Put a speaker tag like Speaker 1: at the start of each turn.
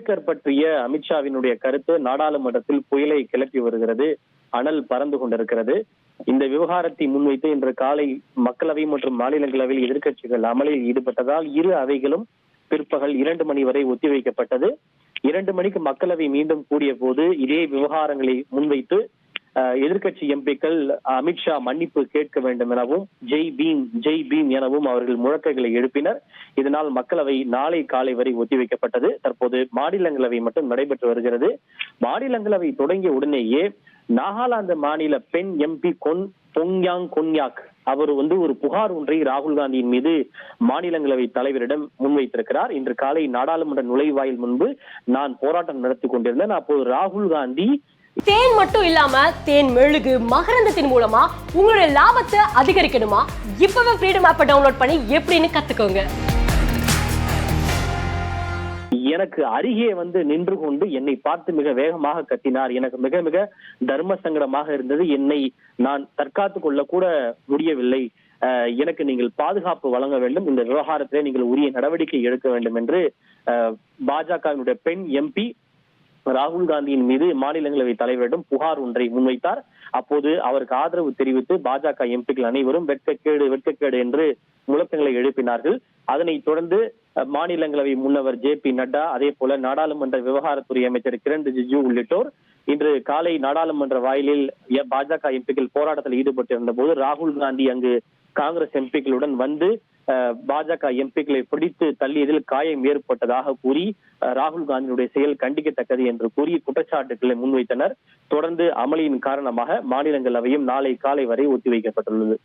Speaker 1: அம்பேத்கர் பற்றிய அமித்ஷாவினுடைய கருத்து நாடாளுமன்றத்தில் புயலை கிளப்பி வருகிறது. அனல் பறந்து கொண்டிருக்கிறது. இந்த விவகாரத்தை முன்வைத்து இன்று காலை மக்களவை மற்றும் மாநிலங்களவையில் எதிர்க்கட்சிகள் அமளியில் ஈடுபட்டதால் இரு அவைகளும் பிற்பகல் 2 மணி வரை ஒத்திவைக்கப்பட்டது. 2 மணிக்கு மக்களவை மீண்டும் கூடிய போது இதே விவகாரங்களை முன்வைத்து எதிர்க்கட்சி எம்பிக்கள் அமித்ஷா மன்னிப்பு கேட்க வேண்டும் எனவும் ஜெய் பீம் எனவும் அவர்கள் முழக்கங்களை எழுப்பினர். இதனால் மக்களவை நாளை காலை வரை ஒத்திவைக்கப்பட்டது. தற்போது மாநிலங்களவை மட்டும் நடைபெற்று வருகிறது. மாநிலங்களவை தொடங்கிய உடனேயே நாகாலாந்து மாநில பெண் எம்பி கொன்யாக் அவர் ஒரு புகார் ஒன்றை ராகுல் காந்தியின் மீது மாநிலங்களவை தலைவரிடம் முன்வைத்திருக்கிறார். இன்று காலை நாடாளுமன்ற நுழைவாயில் முன்பு நான் போராட்டம் நடத்தி கொண்டிருந்தேன். அப்போது ராகுல் காந்தி
Speaker 2: தேன் மட்டும் இல்லாம தேன் மெழுகு மகரந்தத்தின் மூலமா உங்களுடைய லாபத்தை அதிகரிக்கணுமா? இப்பவே ஃப்ரீடம் ஆப்பை டவுன்லோட் பண்ணி எப்படின்னு கத்துக்கோங்க.
Speaker 1: எனக்கு அருகே நின்று கொண்டு என்னை பார்த்து மிக வேகமாக கத்தினார். எனக்கு மிக மிக தர்ம சங்கடமாக இருந்தது. என்னை நான் தற்காத்துக் கொள்ள கூட முடியவில்லை. எனக்கு நீங்கள் பாதுகாப்பு வழங்க வேண்டும், இந்த விவகாரத்திலே நீங்கள் உரிய நடவடிக்கை எடுக்க வேண்டும் என்று பாஜகவினுடைய பெண் எம்பி ராகுல் காந்தியின் மீது மாநிலங்களவை தலைவரிடம் புகார் ஒன்றை முன்வைத்தார். அப்போது அவருக்கு ஆதரவு தெரிவித்து பாஜக எம்பிக்கள் அனைவரும் வெட்கக்கேடு என்று முழக்கங்களை எழுப்பினார்கள். அதனைத் தொடர்ந்து மாநிலங்களவை முன்னவர் JP நட்டா, அதே போல நாடாளுமன்ற விவகாரத்துறை அமைச்சர் கிரண் ரிஜிஜு உள்ளிட்டோர் இன்று காலை நாடாளுமன்ற வாயிலில் பாஜக எம்பிக்கள் போராட்டத்தில் ஈடுபட்டிருந்த போது ராகுல் காந்தி அங்கு காங்கிரஸ் எம்பிக்களுடன் பாஜக எம்பிக்களை பிடித்து தள்ளியதில் காயம் ஏற்பட்டதாக கூறி ராகுல் காந்தியினுடைய செயல் கண்டிக்கத்தக்கது என்று கூறி குற்றச்சாட்டுகளை முன்வைத்தனர். தொடர்ந்து அமளியின் காரணமாக மாநிலங்களவையும் நாளை காலை வரை ஒத்திவைக்கப்பட்டுள்ளது.